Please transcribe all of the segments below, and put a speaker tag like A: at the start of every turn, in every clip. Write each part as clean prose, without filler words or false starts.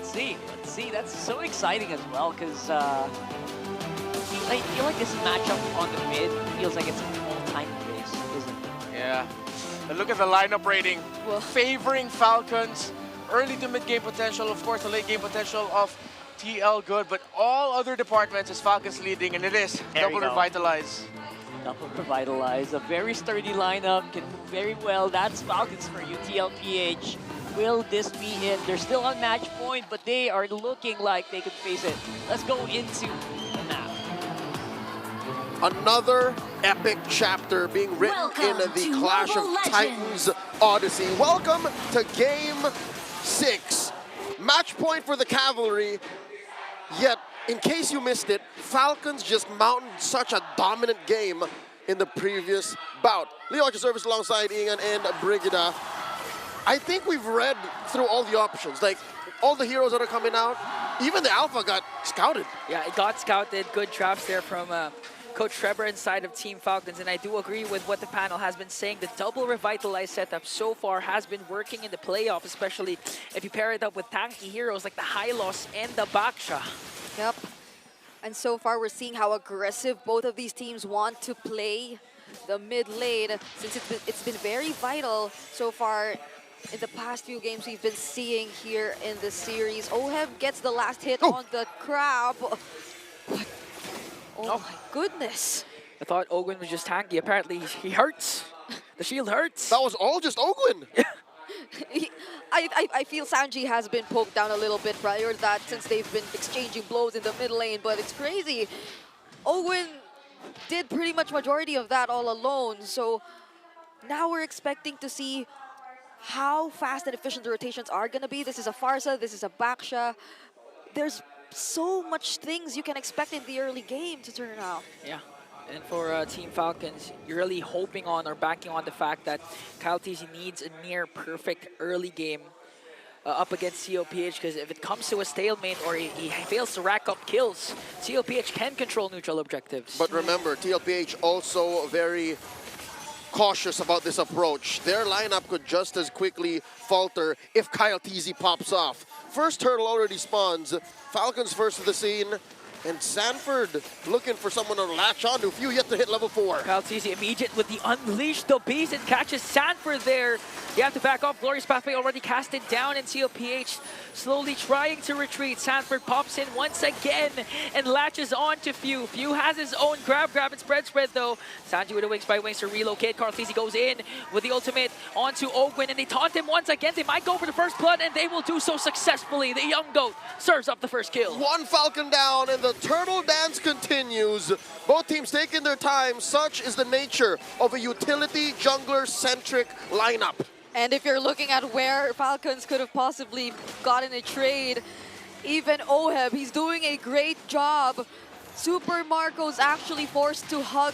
A: let's see. Let's see. That's so exciting as well, because I feel like this matchup on the mid feels like it's an all-time race, isn't it?
B: Yeah. But look at the lineup rating.
C: Well,
B: Favoring Falcons. Early to mid-game potential, of course, the late-game potential of TL good, but all other departments is Falcons leading, and it is
A: There you
B: double
A: go.
B: revitalize.
A: Double revitalize, a very sturdy lineup, can move very well. That's Falcons for you, TLPH. Will this be it? They're still on match point, but they are looking like they could face it. Let's go into the map.
D: Another epic chapter being written in
E: Welcome
D: the
E: to
D: Clash of
E: Mobile
D: Titans Odyssey. Welcome to Game 6. Match point for the Cavalry. Yet, in case you missed it, Falcons just mounted such a dominant game in the previous bout. Leo at your service alongside Ian and Brigida. I think we've read through all the options. Like, all the heroes that are coming out, even the Alpha got scouted.
F: Yeah, it got scouted. Good drafts there from Coach Trevor inside of Team Falcons. And I do agree with what the panel has been saying. The double revitalized setup so far has been working in the playoff, especially if you pair it up with tanky heroes like the Hylos and the Baksha.
C: yep. And so far, we're seeing how aggressive both of these teams want to play the mid lane, since it's been very vital so far in the past few games we've been seeing here in the series. Oheb gets the last hit on the crab. But, oh my goodness.
F: I thought Ogwen was just tanky. Apparently, he hurts. The shield hurts.
D: That was all just Ogwin.
C: I feel Sanji has been poked down a little bit prior to that, since they've been exchanging blows in the mid lane, but it's crazy. Owen did pretty much majority of that all alone, so now we're expecting to see how fast and efficient the rotations are going to be. This is a Farsa, this is a Baksha. There's so much things you can expect in the early game to turn out.
F: Yeah. And for Team Falcons, you're really hoping on or banking on the fact that Kyle TZ needs a near perfect early game up against TLPH, because if it comes to a stalemate or he fails to rack up kills, TLPH can control neutral objectives.
D: But remember, TLPH also very cautious about this approach. Their lineup could just as quickly falter if Kyle TZ pops off. First turtle already spawns. Falcons first to the scene. And Sanford looking for someone to latch on to. Few yet to hit level 4.
F: Kyle TZ immediate with the Unleash the Beast and catches Sanford there. You have to back off. Glorious Pathway already casted down, and TLPH slowly trying to retreat. Sanford pops in once again and latches on to Few. Few has his own grab and spread though. Sanji with the wings by wings to relocate. Carl TZ goes in with the ultimate onto Ogwin, and they taunt him once again. They might go for the first blood, and they will do so successfully. The young goat serves up the first kill.
D: One Falcon down, and the turtle dance continues. Both teams taking their time. Such is the nature of a utility jungler-centric lineup.
C: And if you're looking at where Falcons could have possibly gotten a trade, even Oheb, he's doing a great job. Super Marco's actually forced to hug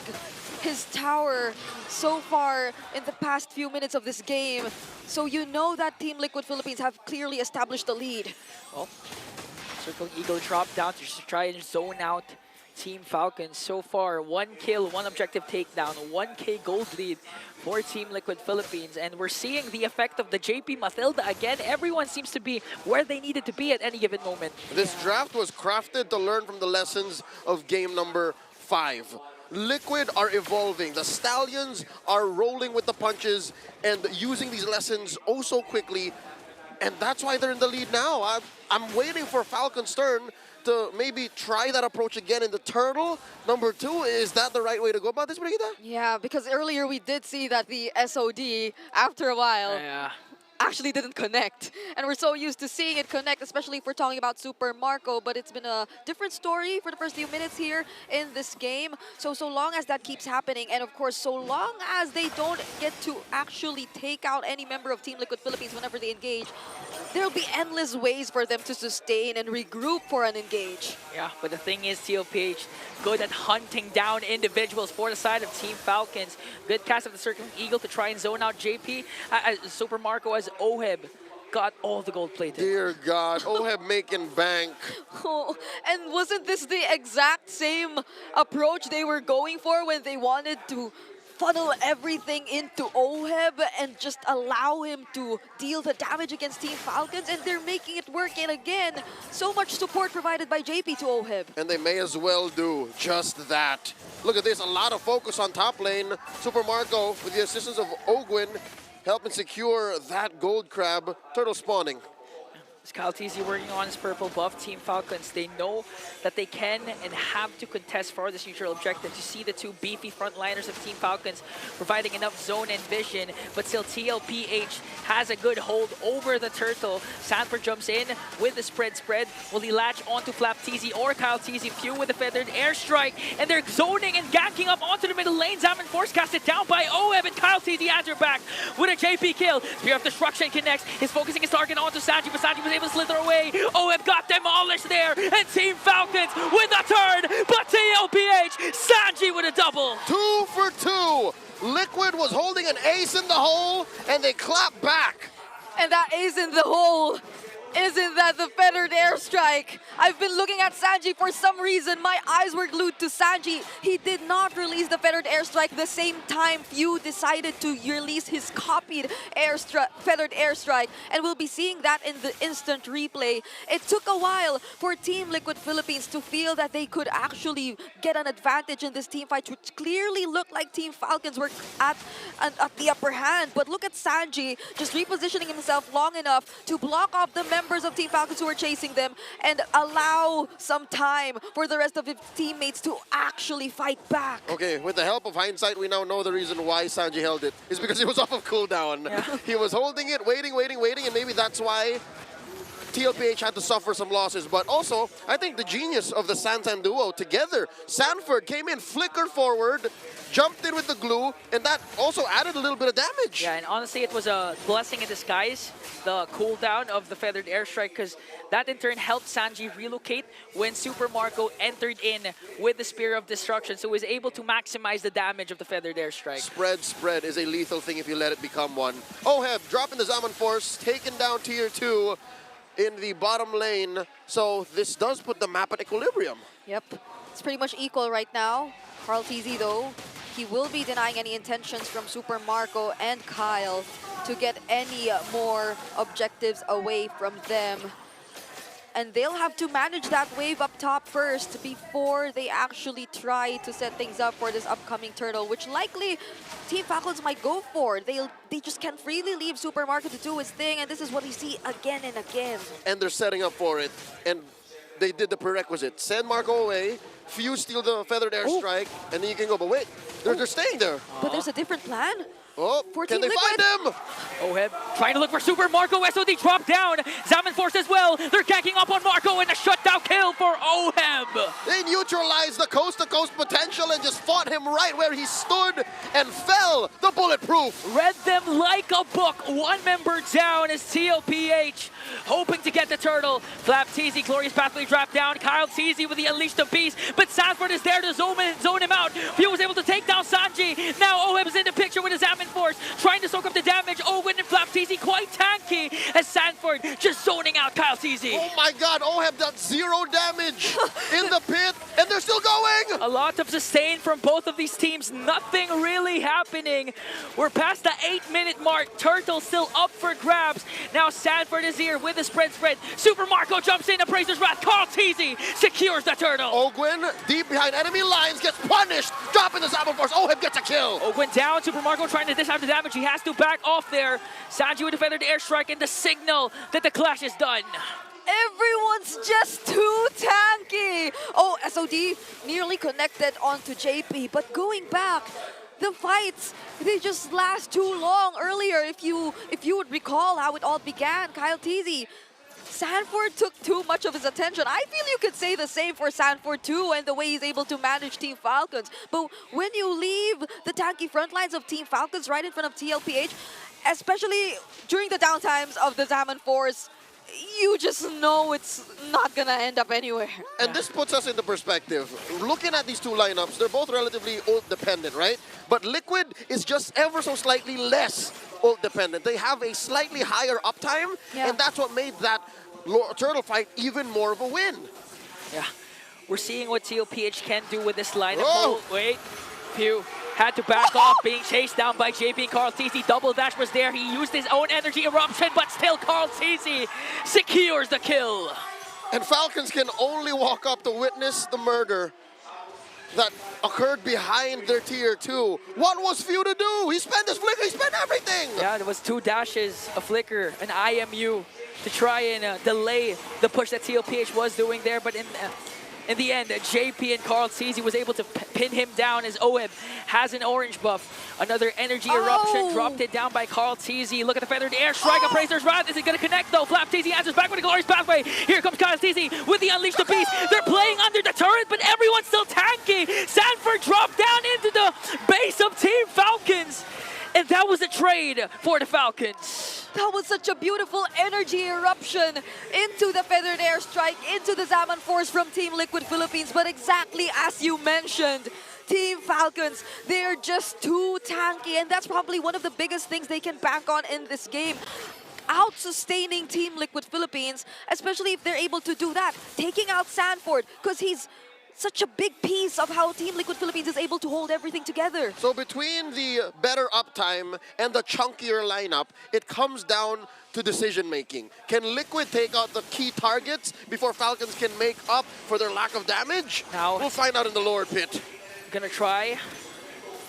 C: his tower so far in the past few minutes of this game. So you know that Team Liquid Philippines have clearly established the lead.
F: Well, Circle Eagle dropped down to try and zone out Team Falcons. So far, 1 kill, 1 objective takedown, 1K gold lead for Team Liquid Philippines. And we're seeing the effect of the JP Mathilda again. Everyone seems to be where they needed to be at any given moment.
D: This draft was crafted to learn from the lessons of game number 5. Liquid are evolving. The Stallions are rolling with the punches and using these lessons oh so quickly. And that's why they're in the lead now. I'm waiting for Falcon's turn to maybe try that approach again in the turtle. Number 2, is that the right way to go about this, Brigida?
C: Yeah, because earlier we did see that the SOD, after a while, actually didn't connect. And we're so used to seeing it connect, especially if we're talking about Super Marco, but it's been a different story for the first few minutes here in this game. So long as that keeps happening, and of course, so long as they don't get to actually take out any member of Team Liquid Philippines whenever they engage, there'll be endless ways for them to sustain and regroup for an engage.
F: Yeah, but the thing is, TLPH good at hunting down individuals for the side of Team Falcons. Good cast of the Circling Eagle to try and zone out JP. Super Marco as Oheb got all the gold plated.
D: Dear God, Oheb making bank.
C: Oh, and wasn't this the exact same approach they were going for when they wanted to funnel everything into OHEB and just allow him to deal the damage against Team Falcons, and they're making it work. And again, so much support provided by JP to OHEB.
D: And they may as well do just that. Look at this, a lot of focus on top lane. Super Marco, with the assistance of Ogwin, helping secure that gold crab. Turtle spawning.
F: As Kyle TZ working on his purple buff, Team Falcons, they know that they can and have to contest for this neutral objective. You see the two beefy frontliners of Team Falcons providing enough zone and vision, but still TLPH has a good hold over the turtle. Sanford jumps in with the spread. Will he latch onto Flap TZ or Kyle TZ? Few with a feathered airstrike, and they're zoning and ganking up onto the middle lane. Zaman Force casted down by OHEB, and Kyle TZ answer back with a JP kill. Spear of Destruction connects. He's focusing his target onto Sanji, but Sanji was able to slither away. OHEB got demolished there, and Team Falcons with a turn, but TLPH, Sanji with a double.
D: 2 for 2. Liquid was holding an ace in the hole, and they clapped back.
C: And that ace in the hole, isn't that the feathered airstrike? I've been looking at Sanji for some reason. My eyes were glued to Sanji. He did not release the feathered airstrike the same time Few decided to release his copied feathered airstrike. And we'll be seeing that in the instant replay. It took a while for Team Liquid Philippines to feel that they could actually get an advantage in this team fight, which clearly looked like Team Falcons were at the upper hand. But look at Sanji just repositioning himself long enough to block off the members of Team Falcons who are chasing them and allow some time for the rest of his teammates to actually fight back.
D: Okay, with the help of hindsight, we now know the reason why Sanji held it. It's because he was off of cooldown.
F: Yeah.
D: He was holding it, waiting, and maybe that's why TLPH had to suffer some losses. But also, I think the genius of the Sansan duo together, Sanford came in, flickered forward, jumped in with the glue, and that also added a little bit of damage.
F: Yeah, and honestly, it was a blessing in disguise, the cooldown of the feathered airstrike, because that in turn helped Sanji relocate when Super Marco entered in with the Spear of Destruction, so he was able to maximize the damage of the feathered airstrike.
D: Spread is a lethal thing if you let it become one. OHEB dropping the Zaman Force, taking down tier 2 in the bottom lane, so this does put the map at equilibrium.
C: Yep, it's pretty much equal right now. Carl TZ though, he will be denying any intentions from Super Marco and Kyle to get any more objectives away from them. And they'll have to manage that wave up top first before they actually try to set things up for this upcoming turtle, which likely Team Falcons might go for. They just can't freely leave Super Marco to do his thing, and this is what we see again and again.
D: And they're setting up for it, and they did the prerequisite. Send Marco away, Few steal the feathered airstrike, and then you can go. But wait, they're staying there.
C: But there's a different plan.
D: Oh,
C: For
D: can
C: Team
D: they
C: Liquid.
D: find him?
F: OHEB trying to look for Super Marco. SOD dropped down. Zaman Force as well. They're ganking up on Marco, and a shutdown kill for OHEB.
D: They neutralized the coast-to-coast potential and just fought him right where he stood and fell. The bulletproof.
F: Read them like a book. One member down is TLPH, hoping to get the turtle. Flap TZ, Glorious Pathway dropped down. Kyle TZ with the Unleash the Beast, but Sanford is there to zone him out. Few was able to take down Sanji. Now OHEB is in the picture with his Zaman Force, trying to soak up the damage. Owen and Flap TZ quite tanky as Sanford just zoning out Kyle TZ.
D: Oh my god, OHEB done 0 damage in the pit, and they're still going!
F: A lot of sustain from both of these teams. Nothing really happening. We're past the 8-minute mark. Turtle still up for grabs. Now Sanford is here with the spread. Super Marco jumps in, Appraiser's Wrath. Carl TZ secures the turtle.
D: Ogwin, deep behind enemy lines, gets punished, dropping the Zaman Force. OHEB gets a kill.
F: Owen down. Super Marco trying to dish out the damage. He has to back off there. Sanji with the feathered airstrike and the signal that the clash is done.
C: Everyone's just too tanky. Oh, SOD nearly connected onto JP, but going back, the fights, they just last too long earlier. If you would recall how it all began, Kyle TZ, Sanford took too much of his attention. I feel you could say the same for Sanford too, and the way he's able to manage Team Falcons. But when you leave the tanky front lines of Team Falcons right in front of TLPH, especially during the downtimes of the Zaman Force, you just know it's not gonna end up anywhere.
D: And this puts us into perspective. Looking at these two lineups, they're both relatively ult dependent, right? But Liquid is just ever so slightly less ult dependent. They have a slightly higher uptime, and that's what made that turtle fight even more of a win.
F: Yeah, we're seeing what TLPH can do with this lineup.
D: Oh.
F: Wait, Pew. Had to back off, being chased down by JP. Carl TZ double dash was there. He used his own energy eruption, but still Carl TZ secures the kill.
D: And Falcons can only walk up to witness the murder that occurred behind their tier 2. What was Few to do? He spent his flicker, he spent everything!
F: Yeah, there was 2 dashes, a flicker, an IMU to try and delay the push that TLPH was doing there, but in the end, JP and Carl TZ was able to pin him down as Oheb has an orange buff. Another energy eruption dropped it down by Carl TZ. Look at the feathered airstrike. Appraiser's Wrath. Is it going to connect though? Flap TZ answers back with a glorious pathway. Here comes Kyle TZ with the Unleash the Beast. They're playing under the turret, but everyone's still tanky. Sanford dropped down into the base of Team Falcons. And that was a trade for the Falcons.
C: That was such a beautiful energy eruption into the feathered airstrike, into the Zaman Force from Team Liquid Philippines. But exactly as you mentioned, Team Falcons, they're just too tanky. And that's probably one of the biggest things they can bank on in this game. Out-sustaining Team Liquid Philippines, especially if they're able to do that. Taking out Sanford, because he's such a big piece of how Team Liquid Philippines is able to hold everything together.
D: So between the better uptime and the chunkier lineup, it comes down to decision making. Can Liquid take out the key targets before Falcons can make up for their lack of damage?
F: Now,
D: we'll find out in the lower pit.
F: Gonna try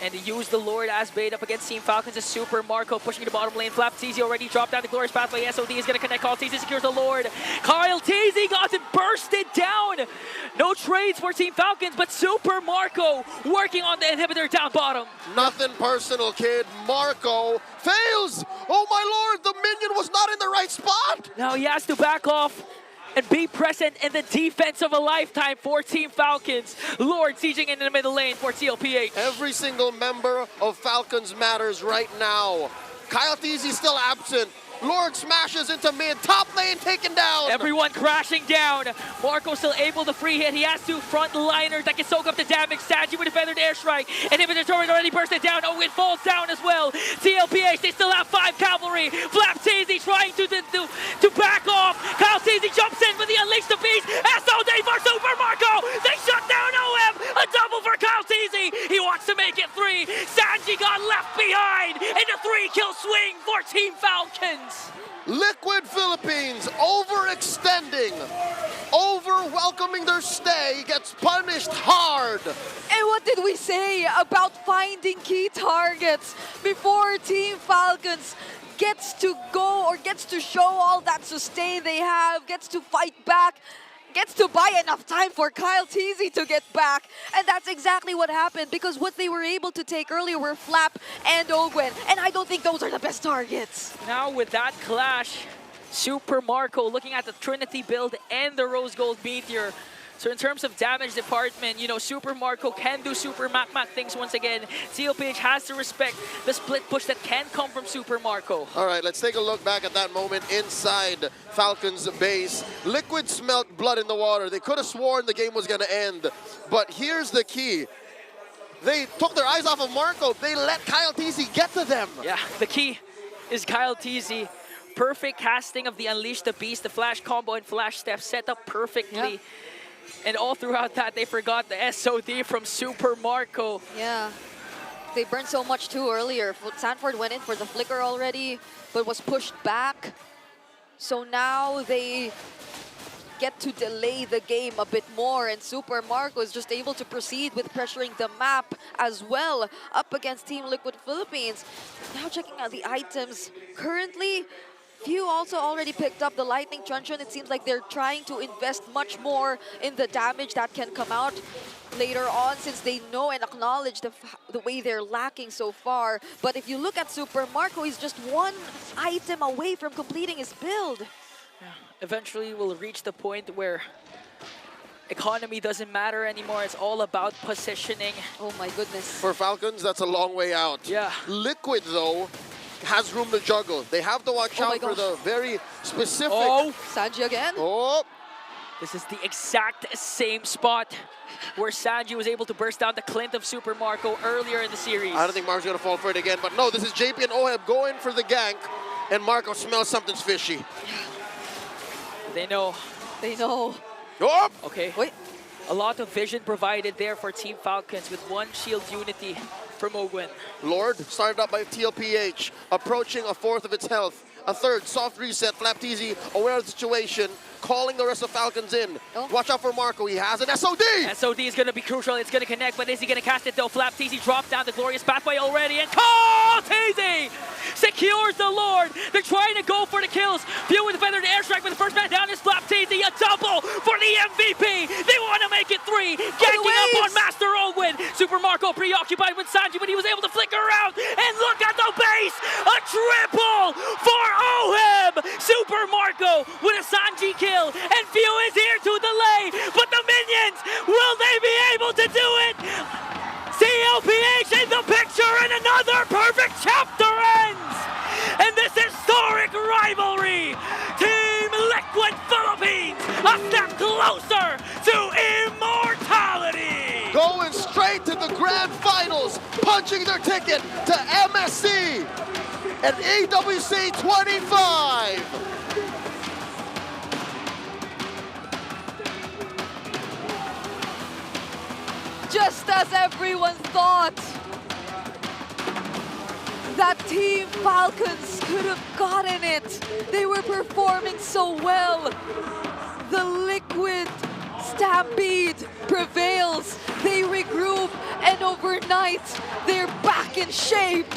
F: and use the Lord as bait up against Team Falcons. Is Super Marco pushing the bottom lane. Flap TZ already dropped down the glorious pathway. SOD is gonna connect. Carl TZ secures the Lord. Kyle TZ got it bursted down. No trades for Team Falcons, but Super Marco working on the inhibitor down bottom.
D: Nothing personal, kid. Marco fails. Oh my lord, the minion was not in the right spot.
F: Now he has to back off and be present in the defense of a lifetime for Team Falcons. Lord sieging in the middle lane for TLPH.
D: Every single member of Falcons matters right now. Kyle TZ still absent. Lord smashes into mid, top lane taken down.
F: Everyone crashing down. Marco still able to free hit. He has 2 frontliners that can soak up the damage. Sanji with a feathered airstrike. Inhibitor turret already bursted down. Oh, it falls down as well. TLPH, they still have 5 cavalry. Flap TZ trying to back off. Kyle TZ jumps in for the Unleash the Beast. SOD for Super Marco. They shut down OM. A double for Kyle TZ. He wants to make it 3. Sanji got left behind in a 3-kill swing for Team Falcons.
D: Liquid Philippines overextending, over-welcoming their stay, gets punished hard.
C: And what did we say about finding key targets before Team Falcons gets to go or gets to show all that sustain they have, gets to fight back, gets to buy enough time for Kyle TZ to get back. And that's exactly what happened, because what they were able to take earlier were Flap and Ogwen. And I don't think those are the best targets.
F: Now with that clash, Super Marco looking at the Trinity build and the Rose Gold Meteor. So in terms of damage department, you know, Super Marco can do Super Mac things once again. TLPH has to respect the split push that can come from Super Marco.
D: All right, let's take a look back at that moment inside Falcons base. Liquid smelt blood in the water. They could have sworn the game was going to end. But here's the key. They took their eyes off of Marco. They let Kyle TZ get to them.
F: Yeah, the key is Kyle TZ. Perfect casting of the Unleash the Beast, the flash combo and flash step set up perfectly.
C: Yeah.
F: And all throughout that, they forgot the SOD from Super Marco.
C: Yeah, they burned so much too earlier. Sanford went in for the flicker already, but was pushed back. So now they get to delay the game a bit more, and Super Marco is just able to proceed with pressuring the map as well up against Team Liquid Philippines. Now checking out the items. Currently, Few also already picked up the Lightning Truncheon. It seems like they're trying to invest much more in the damage that can come out later on, since they know and acknowledge the way they're lacking so far. But if you look at Super Marco, he's just 1 item away from completing his build.
F: Yeah. Eventually, we'll reach the point where economy doesn't matter anymore. It's all about positioning.
C: Oh my goodness.
D: For Falcons, that's a long way out.
F: Yeah.
D: Liquid, though, has room to juggle. They have to watch out for the very specific...
F: Oh!
C: Sanji again?
D: Oh!
F: This is the exact same spot where Sanji was able to burst down the Clint of Super Marco earlier in the series.
D: I don't think Marco's going to fall for it again, but no, this is JP and Oheb going for the gank, and Marco smells something's fishy.
F: They know.
C: They know.
D: Oh!
F: Okay.
C: Wait.
F: A lot of vision provided there for Team Falcons with 1 shield unity from Ogwen.
D: Lord started up by TLPH, approaching a fourth of its health. A third, soft reset, Flapteasy aware of the situation, calling the rest of Falcons in.
C: Oh.
D: Watch out for Marco, he has an SOD!
F: SOD is going to be crucial. It's going to connect, but is he going to cast it though? Flapteasy dropped down the glorious pathway already, and Teasy secures the Lord. They're trying to go for the kills. Fuel with the feather, the airstrike, but the first man down is Flapteasy. A double for the MVP. They want to make it 3. Ganking up on Master Ogwen. Super Marco preoccupied with Sanji, but he was able to flicker around. And look at the base! A triple for OHIM! Super Marco with a Sanji kill. And Few is here to delay. But the minions, will they be able to do it? TLPH in the picture, and another perfect chapter ends! And this historic rivalry, Team Liquid Philippines, a step closer to immortality!
D: Going straight to the grand finals, punching their ticket to MSC and AWC 25!
C: Just as everyone thought that Team Falcons could have gotten it. They were performing so well. The Liquid Stampede prevails. They regroup, and overnight, they're back in shape.